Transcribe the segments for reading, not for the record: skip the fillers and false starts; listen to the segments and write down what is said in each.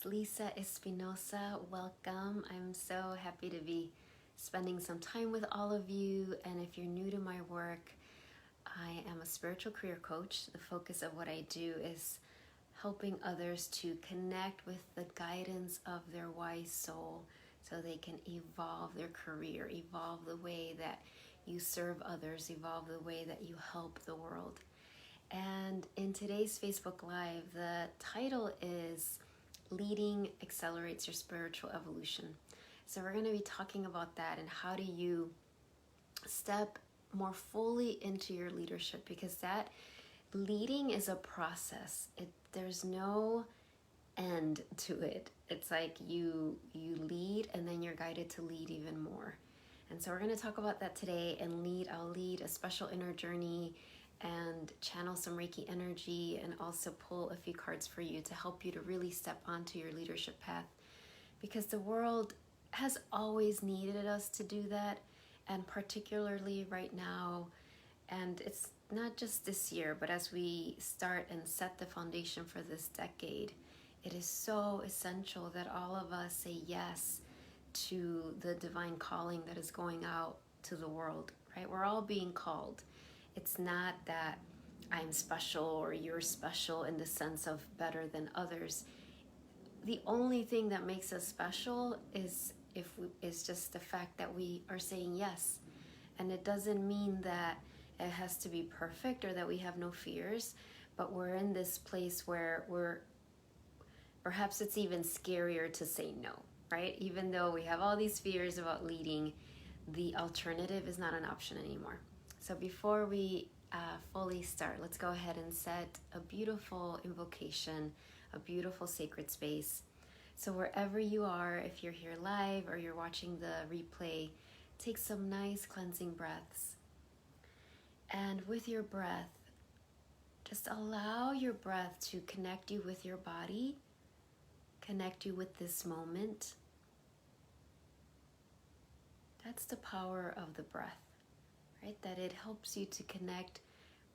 it's Lisa Espinosa. Welcome. I'm so happy to be spending some time with all of you. And if you're new to my work, I am a spiritual career coach. The focus of what I do is helping others to connect with the guidance of their wise soul so they can evolve their career, evolve the way that you serve others, evolve the way that you help the world. And in today's Facebook Live, the title is Leading Accelerates Your Spiritual Evolution. So we're going to be talking about that and how do you step more fully into your leadership, because that leading is a process. There's no end to it. It's like you lead and then you're guided to lead even more. And so we're going to talk about that today and I'll lead a special inner journey and channel some Reiki energy and also pull a few cards for you to help you to really step onto your leadership path, because the world has always needed us to do that, and particularly right now. And it's not just this year, but as we start and set the foundation for this decade, it is so essential that all of us say yes to the divine calling that is going out to the world, right? We're all being called. It's not that I'm special or you're special in the sense of better than others. The only thing that makes us special is just the fact that we are saying yes. And it doesn't mean that it has to be perfect or that we have no fears, but we're in this place where perhaps it's even scarier to say no, right? Even though we have all these fears about leading, the alternative is not an option anymore. So before we fully start, let's go ahead and set a beautiful invocation, a beautiful sacred space. So wherever you are, if you're here live or you're watching the replay, take some nice cleansing breaths. And with your breath, just allow your breath to connect you with your body, connect you with this moment. That's the power of the breath. Right? That it helps you to connect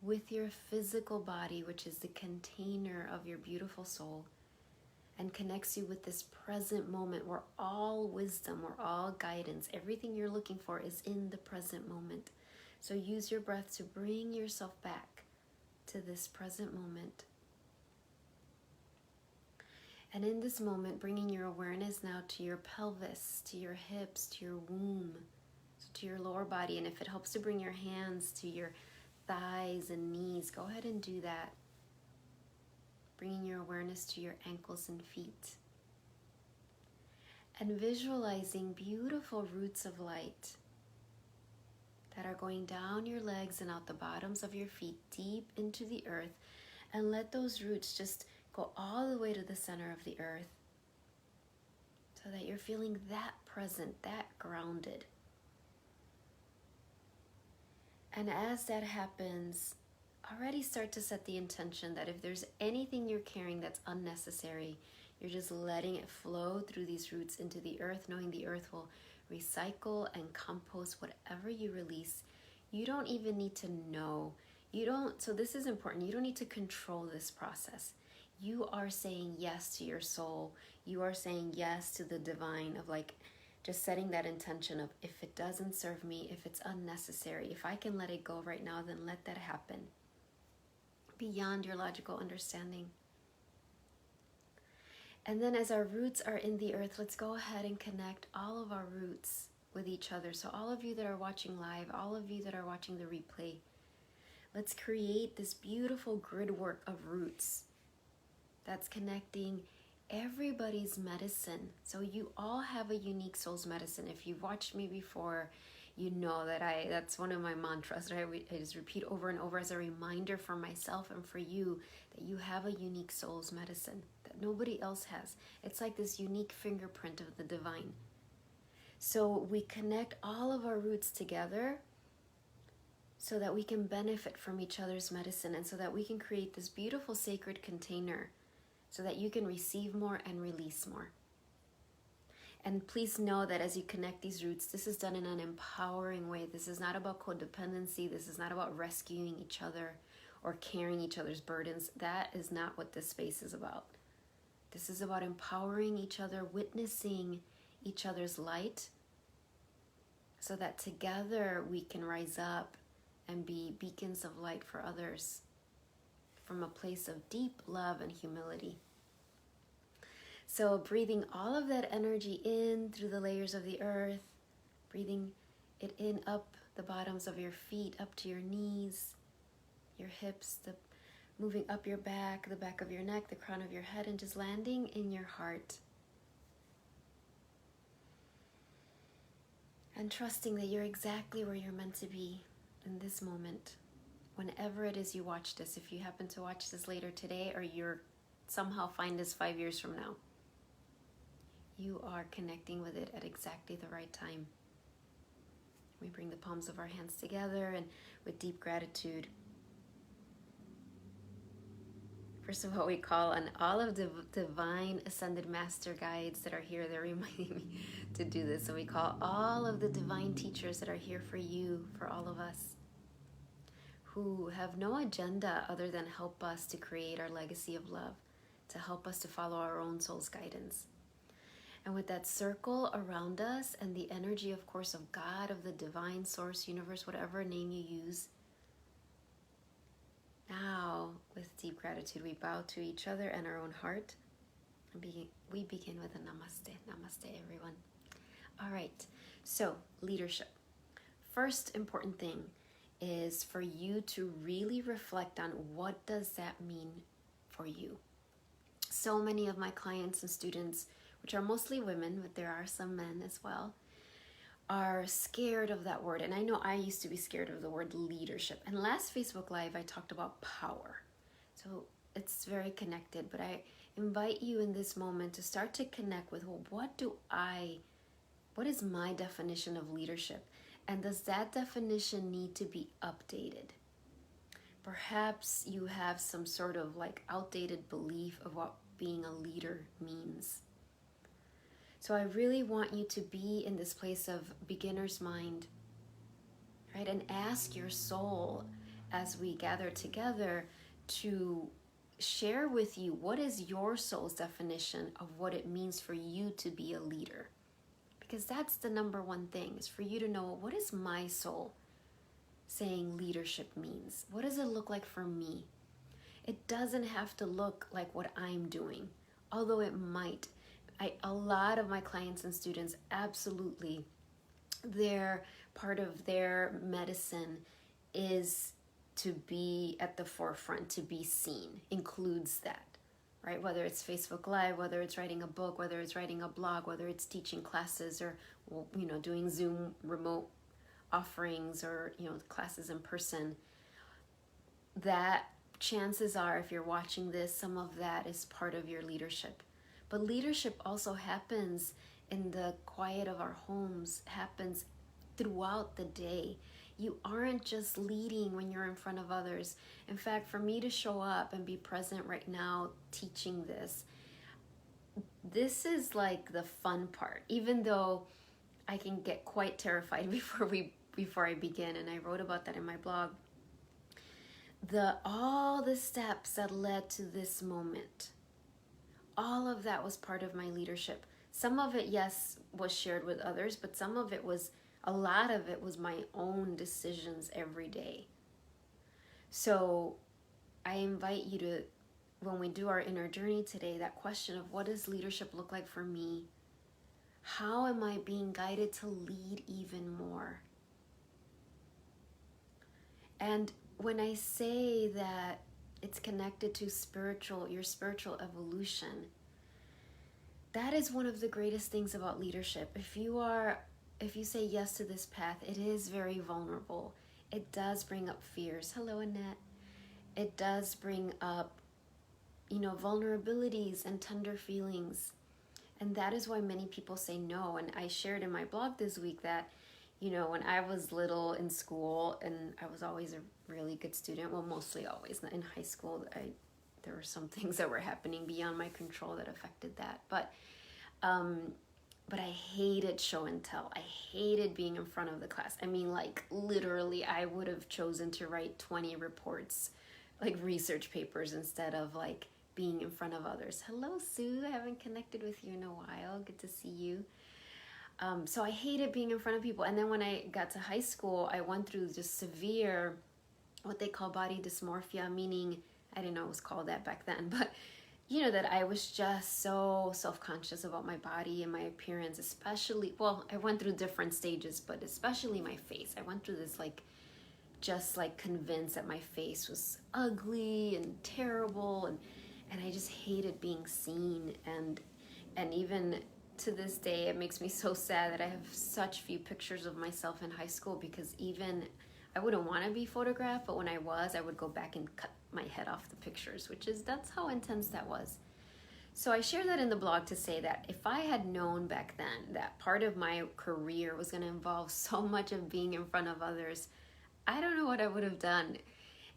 with your physical body, which is the container of your beautiful soul, and connects you with this present moment where all wisdom, where all guidance, everything you're looking for is in the present moment. So use your breath to bring yourself back to this present moment. And in this moment, bringing your awareness now to your pelvis, to your hips, to your womb, to your lower body. And if it helps to bring your hands to your thighs and knees, go ahead and do that. Bringing your awareness to your ankles and feet. And visualizing beautiful roots of light that are going down your legs and out the bottoms of your feet, deep into the earth. And let those roots just go all the way to the center of the earth, so that you're feeling that present, that grounded. And as that happens, already start to set the intention that if there's anything you're carrying that's unnecessary, you're just letting it flow through these roots into the earth, knowing the earth will recycle and compost whatever you release. You don't even need to know. So this is important. You don't need to control this process. You are saying yes to your soul. You are saying yes to the divine, of just setting that intention of, if it doesn't serve me, if it's unnecessary, if I can let it go right now, then let that happen. Beyond your logical understanding. And then as our roots are in the earth, let's go ahead and connect all of our roots with each other. So all of you that are watching live, all of you that are watching the replay, let's create this beautiful grid work of roots that's connecting everybody's medicine. So you all have a unique soul's medicine. If you've watched me before, you know that that's one of my mantras, right? I just repeat over and over as a reminder for myself and for you that you have a unique soul's medicine that nobody else has. It's like this unique fingerprint of the divine. So we connect all of our roots together so that we can benefit from each other's medicine, and so that we can create this beautiful sacred container so that you can receive more and release more. And please know that as you connect these roots, this is done in an empowering way. This is not about codependency. This is not about rescuing each other or carrying each other's burdens. That is not what this space is about. This is about empowering each other, witnessing each other's light, so that together we can rise up and be beacons of light for others from a place of deep love and humility. So breathing all of that energy in through the layers of the earth, breathing it in up the bottoms of your feet, up to your knees, your hips, moving up your back, the back of your neck, the crown of your head, and just landing in your heart. And trusting that you're exactly where you're meant to be in this moment. Whenever it is you watch this, if you happen to watch this later today, or you're somehow find this 5 years from now, you are connecting with it at exactly the right time. We bring the palms of our hands together and with deep gratitude. First of all, we call on all of the divine ascended master guides that are here. They're reminding me to do this. So we call all of the divine teachers that are here for you, for all of us, who have no agenda other than help us to create our legacy of love, to help us to follow our own soul's guidance. And with that circle around us and the energy, of course, of God, of the divine source, universe, whatever name you use, now, with deep gratitude, we bow to each other and our own heart. And we begin with a namaste. Namaste, everyone. All right, so leadership. First important thing is for you to really reflect on what does that mean for you. So many of my clients and students, which are mostly women, but there are some men as well, are scared of that word. And I know I used to be scared of the word leadership. And last Facebook Live, I talked about power. So it's very connected, but I invite you in this moment to start to connect with, well, what is my definition of leadership? And does that definition need to be updated? Perhaps you have some sort of like outdated belief of what being a leader means. So I really want you to be in this place of beginner's mind, right? And ask your soul as we gather together to share with you what is your soul's definition of what it means for you to be a leader. Because that's the number one thing, is for you to know, what is my soul saying leadership means? What does it look like for me? It doesn't have to look like what I'm doing, although it might. A lot of my clients and students, absolutely, their part of their medicine is to be at the forefront, to be seen, includes that, right? Whether it's Facebook Live, whether it's writing a book, whether it's writing a blog, whether it's teaching classes or, doing Zoom remote offerings or, classes in person, that chances are, if you're watching this, some of that is part of your leadership. But leadership also happens in the quiet of our homes, happens throughout the day. You aren't just leading when you're in front of others. In fact, for me to show up and be present right now teaching this is like the fun part, even though I can get quite terrified before I begin, and I wrote about that in my blog. All the steps that led to this moment, all of that was part of my leadership. Some of it, yes, was shared with others, but a lot of it was my own decisions every day. So I invite you to, when we do our inner journey today, that question of what does leadership look like for me? How am I being guided to lead even more? And when I say that it's connected to your spiritual evolution, that is one of the greatest things about leadership. If you say yes to this path, it is very vulnerable. It does bring up fears. Hello, Annette. It does bring up, vulnerabilities and tender feelings. And that is why many people say no. And I shared in my blog this week that, when I was little in school, and I was always a really good student, well, mostly always. In high school, there were some things that were happening beyond my control that affected that. But I hated show and tell. I hated being in front of the class. I mean, like, literally, I would have chosen to write 20 reports, like research papers, instead of like being in front of others. Hello, Sue. I haven't connected with you in a while. Good to see you. So I hated being in front of people. And then when I got to high school, I went through just severe, what they call body dysmorphia, meaning, I didn't know it was called that back then, but you know, that I was just so self-conscious about my body and my appearance, especially, well, I went through different stages, but especially my face. I went through this just convinced that my face was ugly and terrible, and I just hated being seen. And even to this day, it makes me so sad that I have such few pictures of myself in high school, because even I wouldn't want to be photographed, but when I would go back and cut my head off the pictures, that's how intense that was. So I share that in the blog to say that if I had known back then that part of my career was going to involve so much of being in front of others, I don't know what I would have done.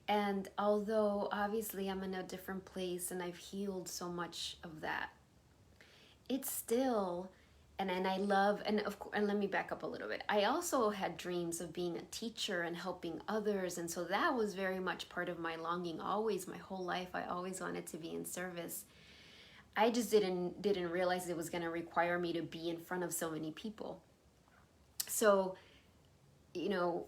And although obviously I'm in a different place and I've healed so much of that, it's still, and I love, and let me back up a little bit. I also had dreams of being a teacher and helping others. And so that was very much part of my longing. Always, my whole life, I always wanted to be in service. I just didn't realize it was going to require me to be in front of so many people. So, you know,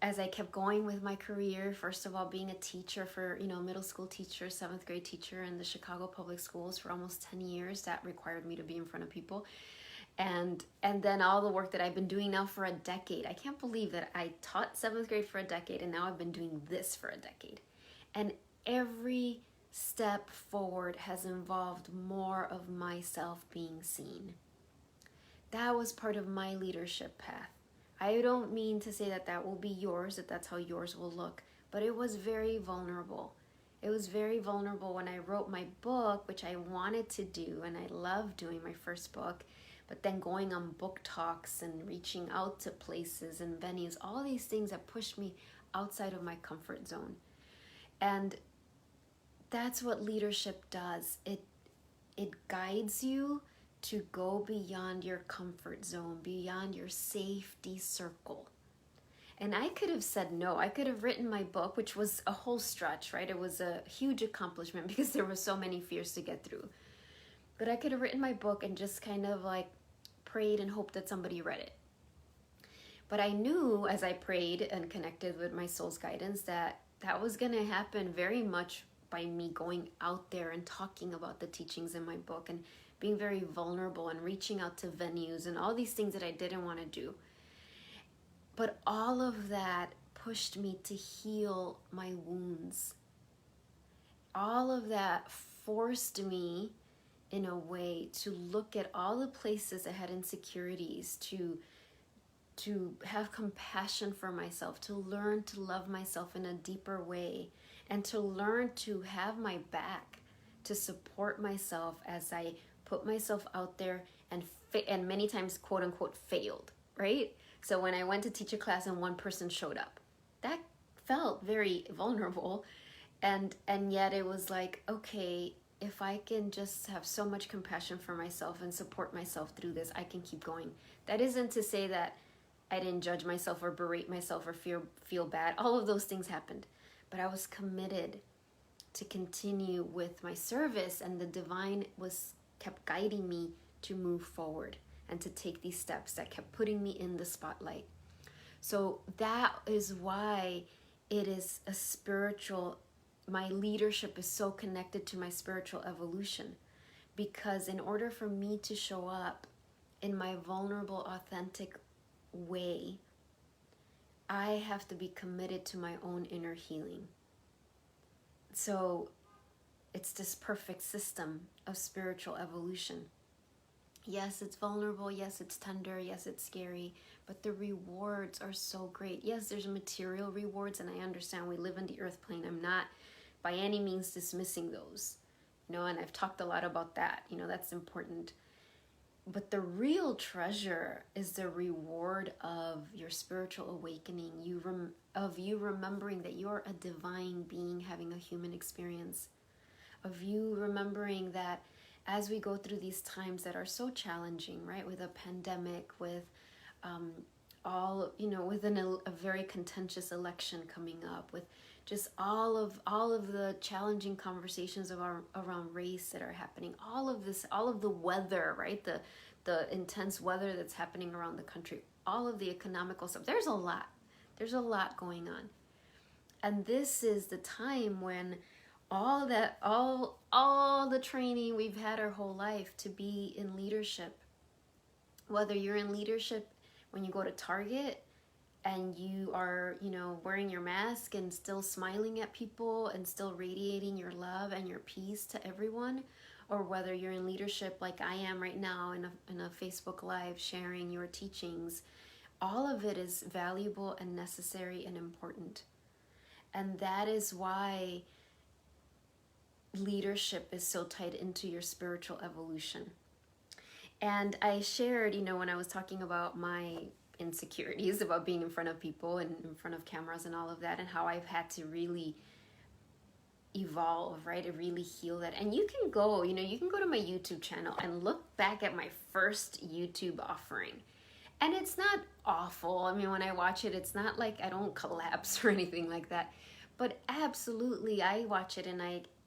as I kept going with my career, first of all, being a teacher for, middle school teacher, 7th grade teacher in the Chicago public schools for almost 10 years, that required me to be in front of people. And then all the work that I've been doing now for a decade. I can't believe that I taught 7th grade for a decade, and now I've been doing this for a decade. And every step forward has involved more of myself being seen. That was part of my leadership path. I don't mean to say that will be yours, that's how yours will look, but it was very vulnerable. It was very vulnerable when I wrote my book, which I wanted to do, and I loved doing my first book. But then going on book talks and reaching out to places and venues, all these things that pushed me outside of my comfort zone. And that's what leadership does. It guides you to go beyond your comfort zone, beyond your safety circle. And I could have said no. I could have written my book, which was a whole stretch, right? It was a huge accomplishment because there were so many fears to get through. But I could have written my book and just kind of prayed and hoped that somebody read it. But I knew as I prayed and connected with my soul's guidance that was going to happen very much by me going out there and talking about the teachings in my book and being very vulnerable and reaching out to venues and all these things that I didn't want to do. But all of that pushed me to heal my wounds. All of that forced me in a way to look at all the places I had insecurities, to have compassion for myself, to learn to love myself in a deeper way, and to learn to have my back, to support myself as I put myself out there and many times, quote unquote, failed, right? So when I went to teach a class and one person showed up, that felt very vulnerable. And yet it was okay, if I can just have so much compassion for myself and support myself through this, I can keep going. That isn't to say that I didn't judge myself or berate myself or feel bad. All of those things happened. But I was committed to continue with my service, and the divine kept guiding me to move forward and to take these steps that kept putting me in the spotlight. So that is why it is a spiritual, my leadership is so connected to my spiritual evolution, because in order for me to show up in my vulnerable, authentic way, I have to be committed to my own inner healing. So it's this perfect system of spiritual evolution. Yes, it's vulnerable. Yes, it's tender. Yes, it's scary. But the rewards are so great. Yes, there's material rewards, and I understand we live in the earth plane. I'm not by any means dismissing those, and I've talked a lot about that. That's important. But the real treasure is the reward of your spiritual awakening, of you remembering that you're a divine being having a human experience, of you remembering that as we go through these times that are so challenging, right, with a pandemic, with with a very contentious election coming up, with just all of the challenging conversations around race that are happening, all of this, all of the weather, right? The intense weather that's happening around the country, all of the economical stuff. There's a lot going on. And this is the time when all the training we've had our whole life to be in leadership, whether you're in leadership when you go to Target and you are, wearing your mask and still smiling at people and still radiating your love and your peace to everyone, or whether you're in leadership like I am right now in a Facebook Live sharing your teachings, all of it is valuable and necessary and important. And that is why leadership is so tied into your spiritual evolution. And I shared, when I was talking about my insecurities about being in front of people and in front of cameras and all of that, and how I've had to really evolve, right? To really heal that. And you can go to my YouTube channel and look back at my first YouTube offering. And it's not awful. I mean, when I watch it, it's not like I don't collapse or anything like that. But absolutely, I watch it and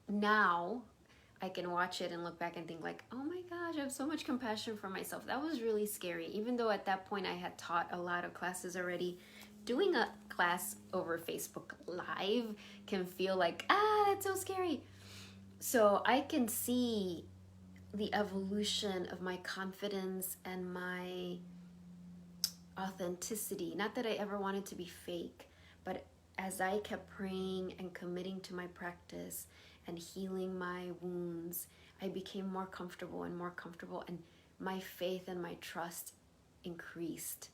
now I can watch it and look back and think like, oh my gosh, I have so much compassion for myself. That was really scary. Even though at that point I had taught a lot of classes already, doing a class over Facebook Live can feel like, that's so scary. So I can see the evolution of my confidence and my authenticity. Not that I ever wanted to be fake, but as I kept praying and committing to my practice and healing my wounds, I became more comfortable, and my faith and my trust increased.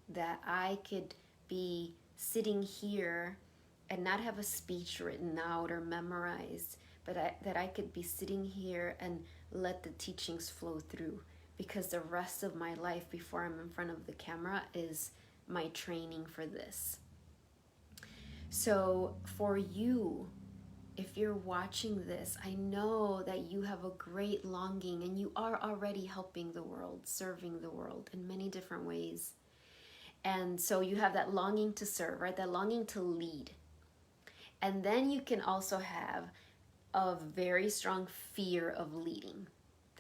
That I could be sitting here and not have a speech written out or memorized, but that I could be sitting here and let the teachings flow through, because the rest of my life before I'm in front of the camera is my training for this. So for you, if you're watching this, I know that you have a great longing, and you are already helping the world, serving the world in many different ways. And so you have that longing to serve, right? That longing to lead. And then you can also have a very strong fear of leading.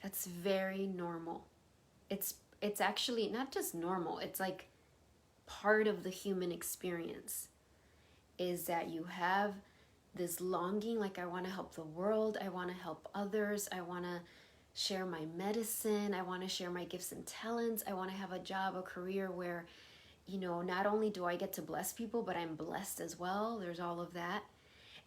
That's very normal. It's actually not just normal, it's like part of the human experience, is that you have this longing, like, I want to help the world, I want to help others, I want to share my medicine, I want to share my gifts and talents, I want to have a job, a career where, not only do I get to bless people, but I'm blessed as well. There's all of that.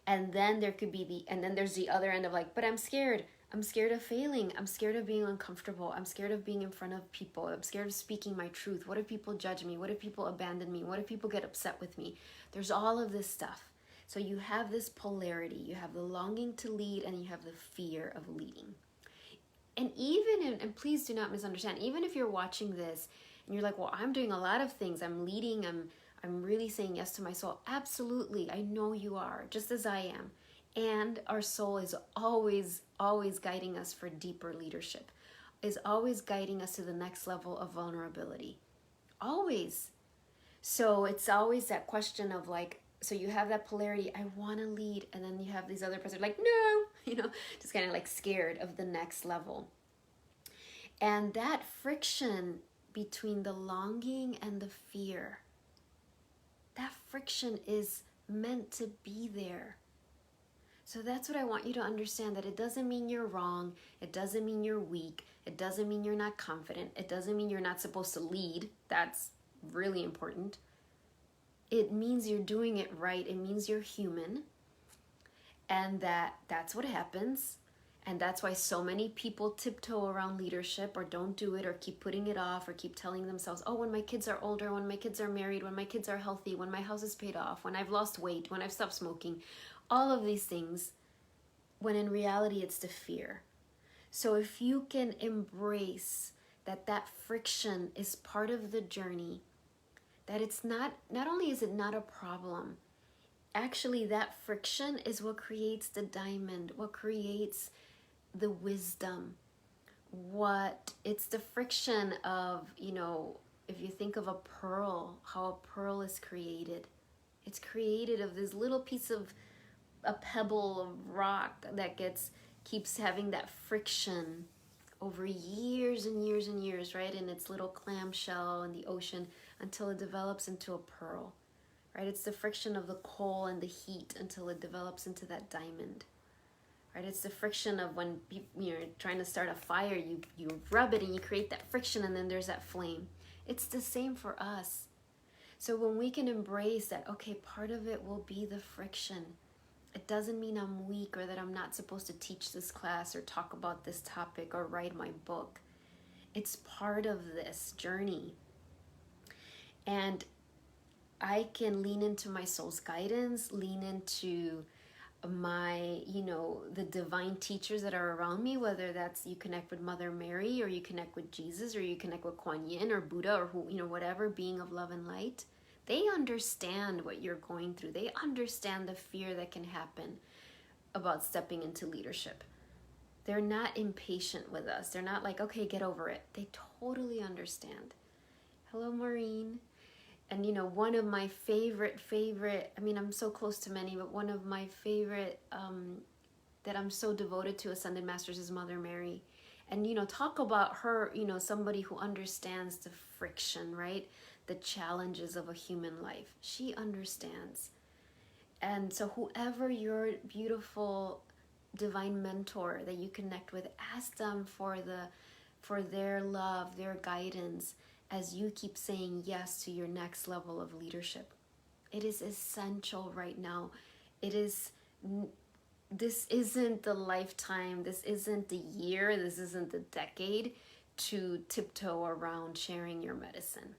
And then there could be and then there's the other end of like, but I'm scared of failing, I'm scared of being uncomfortable, I'm scared of being in front of people, I'm scared of speaking my truth. What if people judge me? What if people abandon me? What if people get upset with me? There's all of this stuff. So you have this polarity. You have the longing to lead, and you have the fear of leading. And and please do not misunderstand, even if you're watching this and you're like, well, I'm doing a lot of things, I'm leading, I'm really saying yes to my soul. Absolutely, I know you are, just as I am. And our soul is always, always guiding us for deeper leadership, is always guiding us to the next level of vulnerability. Always. So it's always that question of like, so you have that polarity, I want to lead, and then you have these other person like, no, just kind of like scared of the next level. And that friction between the longing and the fear, that friction is meant to be there. So that's what I want you to understand, that it doesn't mean you're wrong, it doesn't mean you're weak, it doesn't mean you're not confident, it doesn't mean you're not supposed to lead. That's really important. It means you're doing it right. It means you're human, and that's what happens. And that's why so many people tiptoe around leadership, or don't do it, or keep putting it off, or keep telling themselves, oh, when my kids are older, when my kids are married, when my kids are healthy, when my house is paid off, when I've lost weight, when I've stopped smoking, all of these things, when in reality it's the fear. So if you can embrace that friction is part of the journey, that it's not only is it not a problem, actually that friction is what creates the diamond, what creates the wisdom. It's the friction of, if you think of a pearl, how a pearl is created. It's created of this little piece of a pebble of rock that keeps having that friction over years and years and years, right? In its little clamshell in the ocean until it develops into a pearl, right? It's the friction of the coal and the heat until it develops into that diamond, right? It's the friction of when you're trying to start a fire, you rub it and you create that friction, and then there's that flame. It's the same for us. So when we can embrace that, okay, part of it will be the friction. It doesn't mean I'm weak or that I'm not supposed to teach this class or talk about this topic or write my book. It's part of this journey. And I can lean into my soul's guidance, lean into my, the divine teachers that are around me, whether that's you connect with Mother Mary or you connect with Jesus or you connect with Kuan Yin or Buddha or who, whatever being of love and light. They understand what you're going through. They understand the fear that can happen about stepping into leadership. They're not impatient with us. They're not like, okay, get over it. They totally understand. Hello, Maureen. And one of my favorite, I'm so close to many, but one of my favorite that I'm so devoted to Ascended Masters is Mother Mary. And, talk about her, somebody who understands the friction, right? The challenges of a human life. She understands. And so whoever your beautiful divine mentor that you connect with, ask them for their love, their guidance, as you keep saying yes to your next level of leadership. It is essential right now. This isn't the lifetime, this isn't the year, this isn't the decade to tiptoe around sharing your medicine.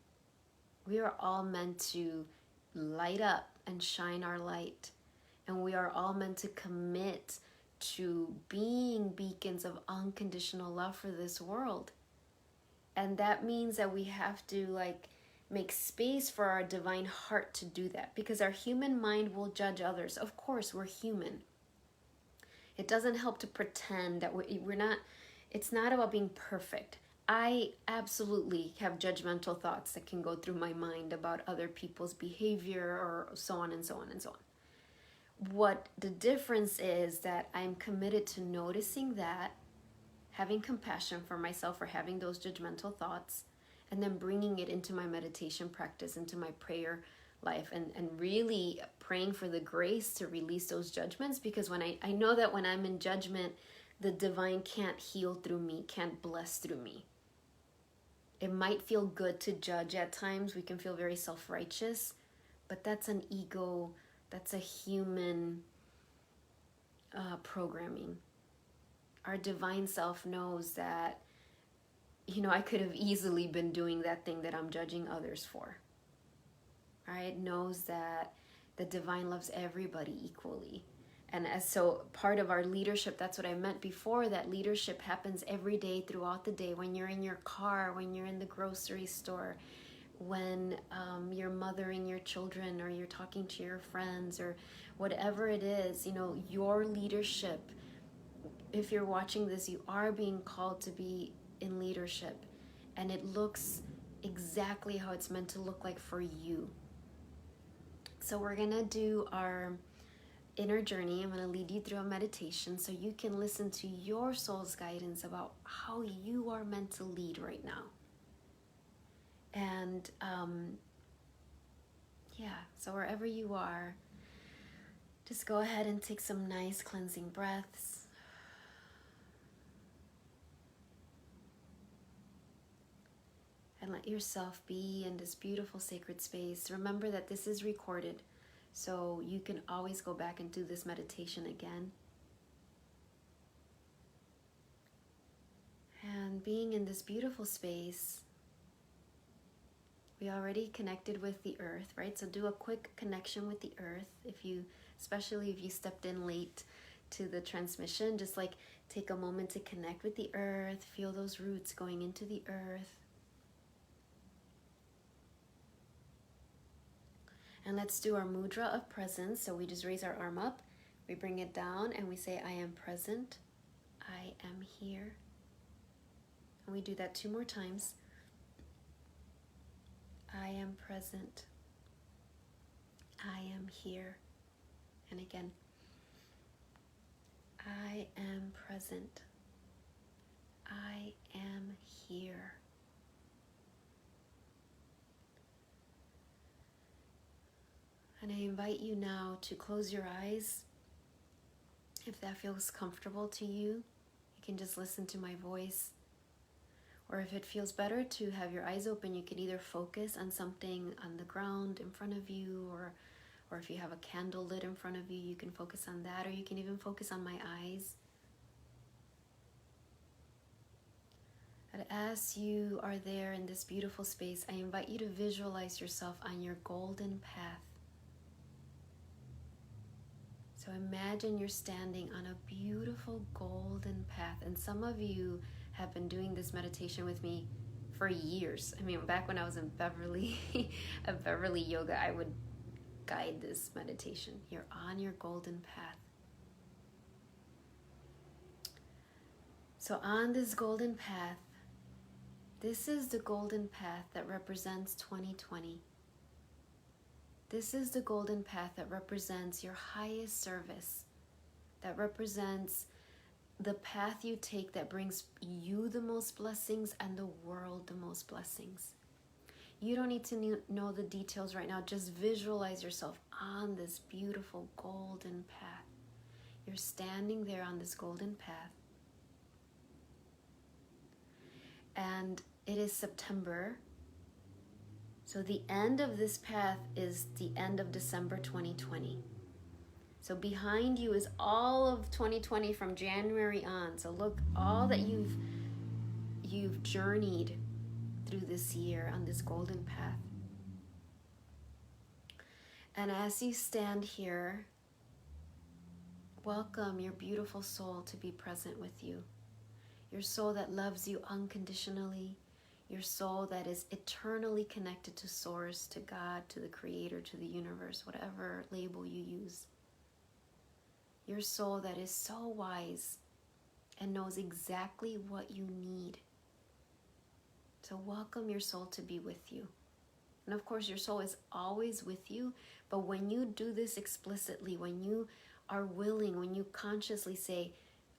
We are all meant to light up and shine our light. And we are all meant to commit to being beacons of unconditional love for this world. And that means that we have to make space for our divine heart to do that, because our human mind will judge others. Of course, we're human. It doesn't help to pretend that we're not, it's not about being perfect. I absolutely have judgmental thoughts that can go through my mind about other people's behavior or so on and so on and so on. What the difference is that I'm committed to noticing that, having compassion for myself for having those judgmental thoughts, and then bringing it into my meditation practice, into my prayer life, and really praying for the grace to release those judgments, because when I know that when I'm in judgment, the divine can't heal through me, can't bless through me. It might feel good to judge at times. We can feel very self-righteous, but that's an ego, that's a human programming. Our divine self knows that, I could have easily been doing that thing that I'm judging others for. Right? Knows that the divine loves everybody equally. And so part of our leadership, that's what I meant before, that leadership happens every day throughout the day, when you're in your car, when you're in the grocery store, when you're mothering your children, or you're talking to your friends, or whatever it is, your leadership. If you're watching this, you are being called to be in leadership, and it looks exactly how it's meant to look like for you. So we're gonna do our inner journey. I'm gonna lead you through a meditation so you can listen to your soul's guidance about how you are meant to lead right now. And so wherever you are, just go ahead and take some nice cleansing breaths. And let yourself be in this beautiful sacred space. Remember that this is recorded, so you can always go back and do this meditation again. And being in this beautiful space, we already connected with the earth, right? So do a quick connection with the earth. Especially if you stepped in late to the transmission, just take a moment to connect with the earth, feel those roots going into the earth. And let's do our mudra of presence. So we just raise our arm up, we bring it down, and we say, I am present, I am here. And we do that 2 more times. I am present, I am here. And again, I am present. I am here. And I invite you now to close your eyes. If that feels comfortable to you, you can just listen to my voice. Or if it feels better to have your eyes open, you can either focus on something on the ground in front of you, or if you have a candle lit in front of you, you can focus on that, or you can even focus on my eyes. And as you are there in this beautiful space, I invite you to visualize yourself on your golden path. So imagine you're standing on a beautiful golden path. And some of you have been doing this meditation with me for years. I mean, back when I was in Beverly, at Beverly Yoga, I would guide this meditation. You're on your golden path. So on this golden path, this is the golden path that represents 2020. This is the golden path that represents your highest service, that represents the path you take that brings you the most blessings and the world the most blessings. You don't need to know the details right now. Just visualize yourself on this beautiful golden path. You're standing there on this golden path. And it is September. So the end of this path is the end of December 2020. So behind you is all of 2020 from January on. So look, all that you've journeyed through this year on this golden path. And as you stand here, welcome your beautiful soul to be present with you. Your soul that loves you unconditionally. Your soul that is eternally connected to Source, to God, to the Creator, to the universe, whatever label you use. Your soul that is so wise and knows exactly what you need. So welcome your soul to be with you. And of course, your soul is always with you, but when you do this explicitly, when you are willing, when you consciously say,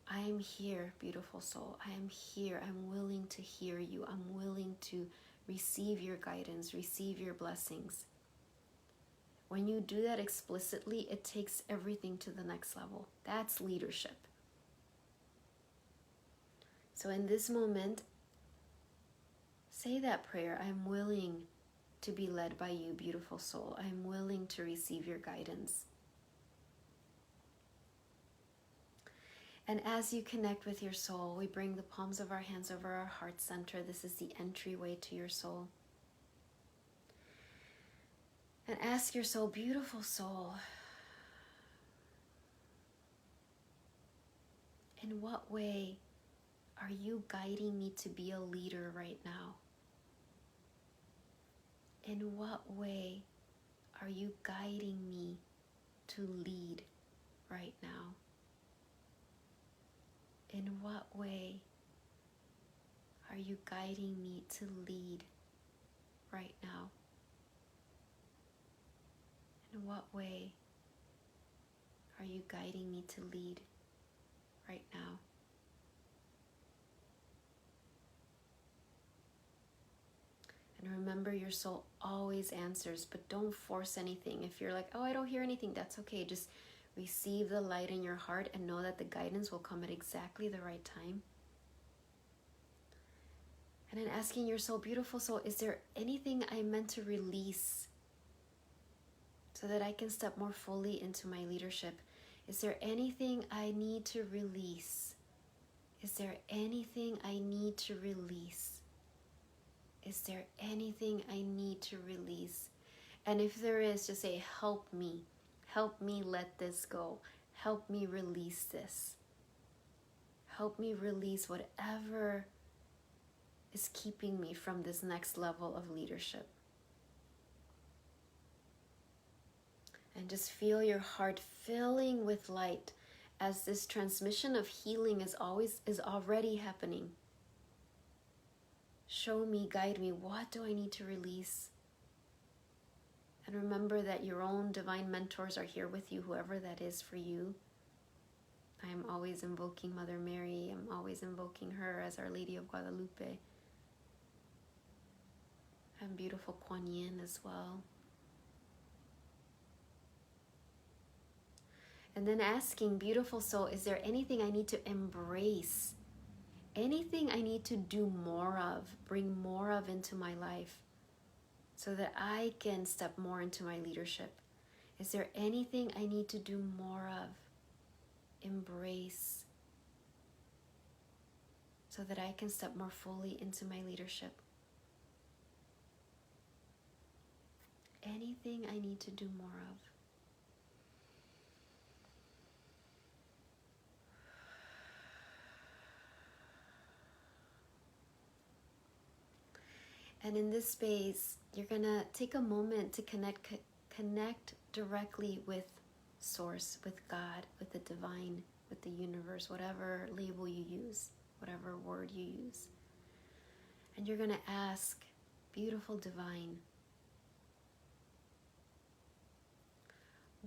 I am here, beautiful soul. I am here. I'm willing to hear you. I'm willing to receive your guidance, receive your blessings. When you do that explicitly, it takes everything to the next level. That's leadership. So in this moment, say that prayer. I'm willing to be led by you, beautiful soul. I'm willing to receive your guidance. And as you connect with your soul, we bring the palms of our hands over our heart center. This is the entryway to your soul. And ask your soul, beautiful soul, in what way are you guiding me to be a leader right now? In what way are you guiding me to lead right now? In what way are you guiding me to lead right now? In what way are you guiding me to lead right now? And remember, your soul always answers, but don't force anything. If you're like, oh, I don't hear anything, that's okay. Just receive the light in your heart and know that the guidance will come at exactly the right time. And then asking your soul, beautiful soul, is there anything I'm meant to release so that I can step more fully into my leadership? Is there anything I need to release? Is there anything I need to release? Is there anything I need to release? And if there is, just say, help me. Help me let this go. Help me release this. Help me release whatever is keeping me from this next level of leadership. And just feel your heart filling with light as this transmission of healing is already happening. Show me, guide me, what do I need to release? And remember that your own divine mentors are here with you, whoever that is for you. I am always invoking Mother Mary. I'm always invoking her as Our Lady of Guadalupe. And beautiful Kuan Yin as well. And then asking, beautiful soul, is there anything I need to embrace? Anything I need to do more of, bring more of into my life so that I can step more into my leadership? Is there anything I need to do more of, embrace, so that I can step more fully into my leadership? Anything I need to do more of. And in this space, you're gonna take a moment to connect directly with Source, with God, with the divine, with the universe, whatever label you use, whatever word you use. And you're gonna ask, beautiful divine,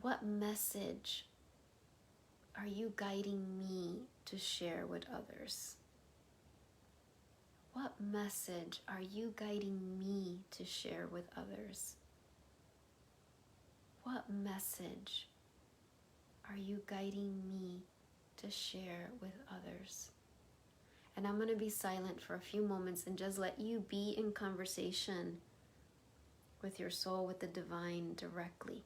what message are you guiding me to share with others? What message are you guiding me to share with others? What message are you guiding me to share with others? And I'm going to be silent for a few moments and just let you be in conversation with your soul, with the divine directly.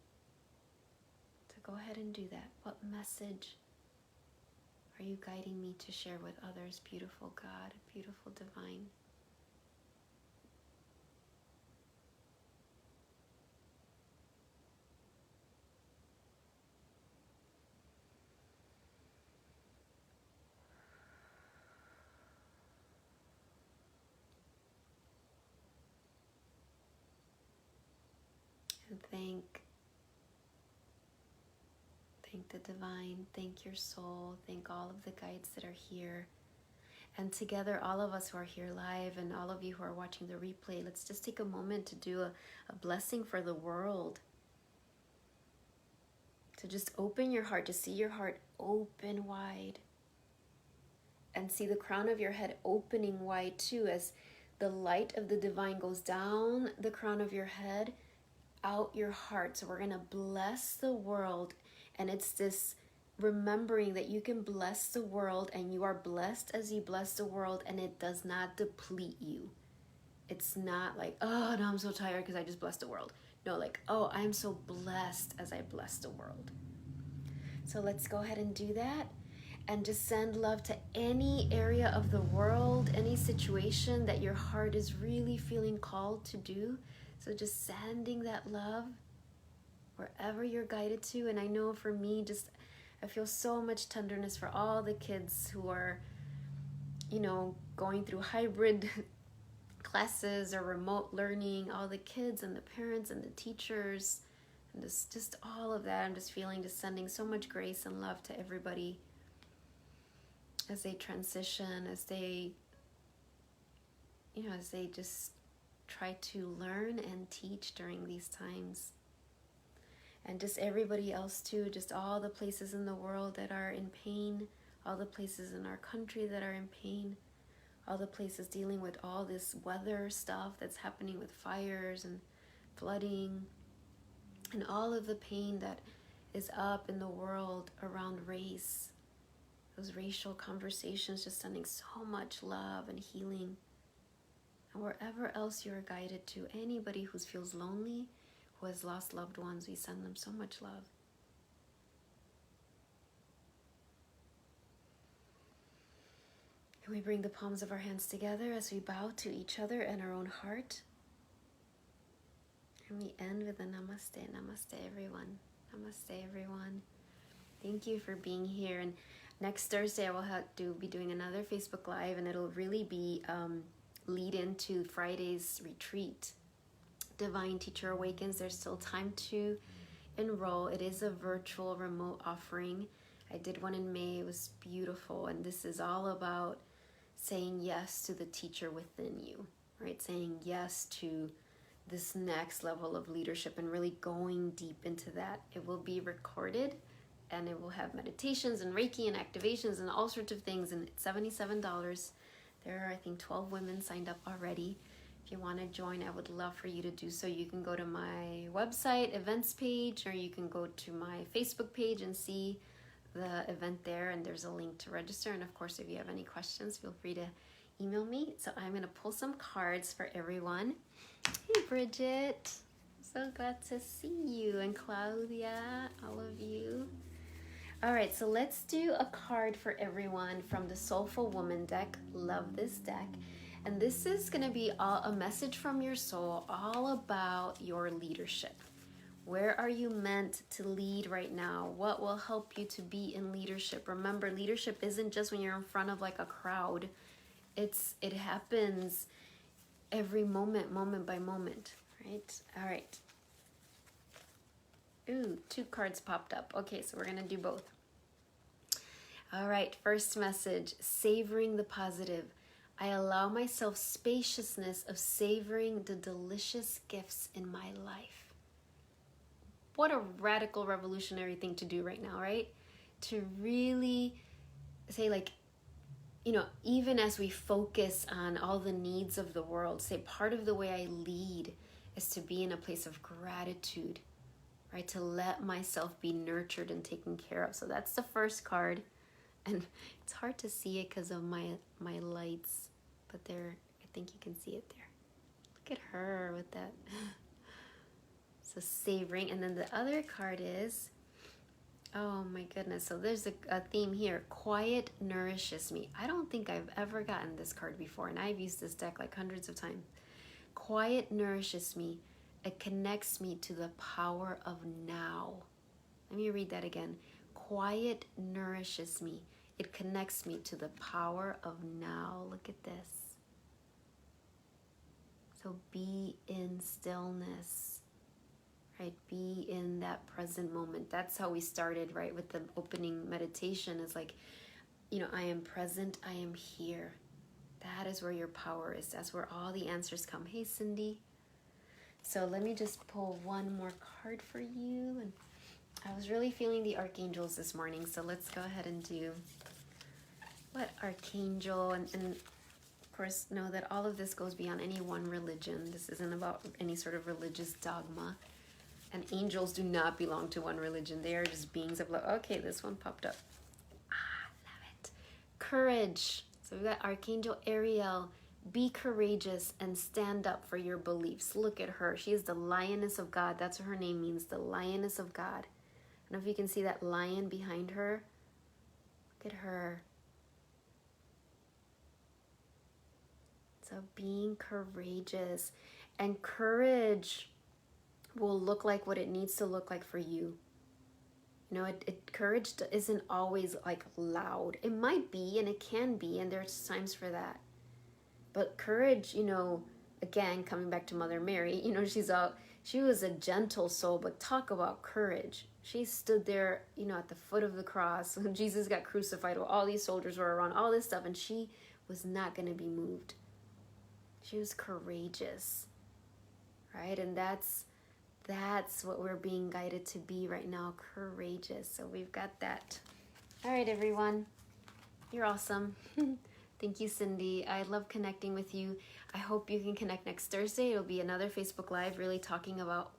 So go ahead and do that. What message are you guiding me to share with others, beautiful God, beautiful divine? And thank the divine, thank your soul, thank all of the guides that are here. And together, all of us who are here live and all of you who are watching the replay, let's just take a moment to do a blessing for the world. To just open your heart, to see your heart open wide. And see the crown of your head opening wide too, as the light of the divine goes down the crown of your head, out your heart. So we're going to bless the world. And it's this remembering that you can bless the world, and you are blessed as you bless the world, and it does not deplete you. It's not like, oh, no, I'm so tired because I just blessed the world. No, like, oh, I'm so blessed as I bless the world. So let's go ahead and do that, and just send love to any area of the world, any situation that your heart is really feeling called to do. So just sending that love wherever you're guided to. And I know for me, just I feel so much tenderness for all the kids who are, going through hybrid classes or remote learning, all the kids and the parents and the teachers, and just all of that. I'm just sending so much grace and love to everybody as they transition, as they just try to learn and teach during these times. And just everybody else too, just all the places in the world that are in pain, all the places in our country that are in pain, all the places dealing with all this weather stuff that's happening with fires and flooding, and all of the pain that is up in the world around race, those racial conversations, just sending so much love and healing. And wherever else you're guided to, anybody who feels lonely, who has lost loved ones, we send them so much love. And we bring the palms of our hands together as we bow to each other and our own heart. And we end with a namaste. Namaste, everyone. Namaste, everyone. Thank you for being here. And next Thursday, I will be doing another Facebook Live, and it'll really be lead into Friday's retreat. Divine Teacher Awakens. There's still time to enroll. It is a virtual remote offering. I did one in May. It was beautiful. And this is all about saying yes to the teacher within you, right? Saying yes to this next level of leadership and really going deep into that. It will be recorded and it will have meditations and Reiki and activations and all sorts of things, and it's $77. There are, I think, 12 women signed up already. If you want to join, I would love for you to do so. You can go to my website events page, or you can go to my Facebook page and see the event there, and there's a link to register. And of course, if you have any questions, feel free to email me. So I'm going to pull some cards for everyone. Hey, Bridget. So glad to see you. And Claudia, all of you. All right, so let's do a card for everyone from the Soulful Woman deck. Love this deck. And this is going to be a message from your soul all about your leadership. Where are you meant to lead right now? What will help you to be in leadership? Remember, leadership isn't just when you're in front of like a crowd. It happens every moment by moment, right? All right. Ooh, 2 cards popped up. Okay, so we're going to do both. All right, first message, savoring the positive. I allow myself spaciousness of savoring the delicious gifts in my life. What a radical, revolutionary thing to do right now, right? To really say, like, you know, even as we focus on all the needs of the world, say part of the way I lead is to be in a place of gratitude, right? To let myself be nurtured and taken care of. So that's the first card. And it's hard to see it because of my lights, but there, I think you can see it there. Look at her with that. So savoring. And then the other card is, oh my goodness. So there's a theme here. Quiet nourishes me. I don't think I've ever gotten this card before, and I've used this deck like hundreds of times. Quiet nourishes me. It connects me to the power of now. Let me read that again. Quiet nourishes me. It connects me to the power of now. Look at this. So be in stillness, right? Be in that present moment. That's how we started, right? With the opening meditation is like, you know, I am present, I am here. That is where your power is. That's where all the answers come. Hey, Cindy. So let me just pull one more card for you. And I was really feeling the archangels this morning, so let's go ahead and do what archangel, and of course know that all of this goes beyond any one religion. This isn't about any sort of religious dogma, and angels do not belong to one religion. They are just beings of love. Okay, this one popped up. Love it. Courage. So we've got Archangel Ariel. Be courageous and stand up for your beliefs. Look at her. She is the lioness of God. That's what her name means, the lioness of God. I don't know if you can see that lion behind her. Look at her. So being courageous, and courage will look like what it needs to look like for you. You know, courage isn't always like loud. It might be, and it can be, and there's times for that. But courage, you know, again, coming back to Mother Mary, you know, she was a gentle soul, but talk about courage. She stood there, you know, at the foot of the cross when Jesus got crucified, while all these soldiers were around, all this stuff, and she was not going to be moved. She was courageous, right? And that's what we're being guided to be right now, courageous. So we've got that. All right, everyone. You're awesome. Thank you, Cindy. I love connecting with you. I hope you can connect next Thursday. It'll be another Facebook Live really talking about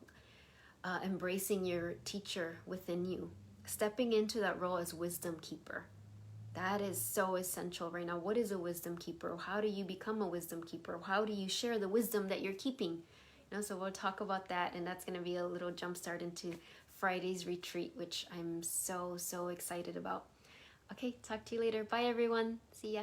embracing your teacher within you, stepping into that role as wisdom keeper. That is so essential right now. What is a wisdom keeper? How do you become a wisdom keeper? How do you share the wisdom that you're keeping? You know, so we'll talk about that, and that's going to be a little jump start into Friday's retreat, which I'm so excited about. Okay, talk to you later. Bye, everyone. See ya.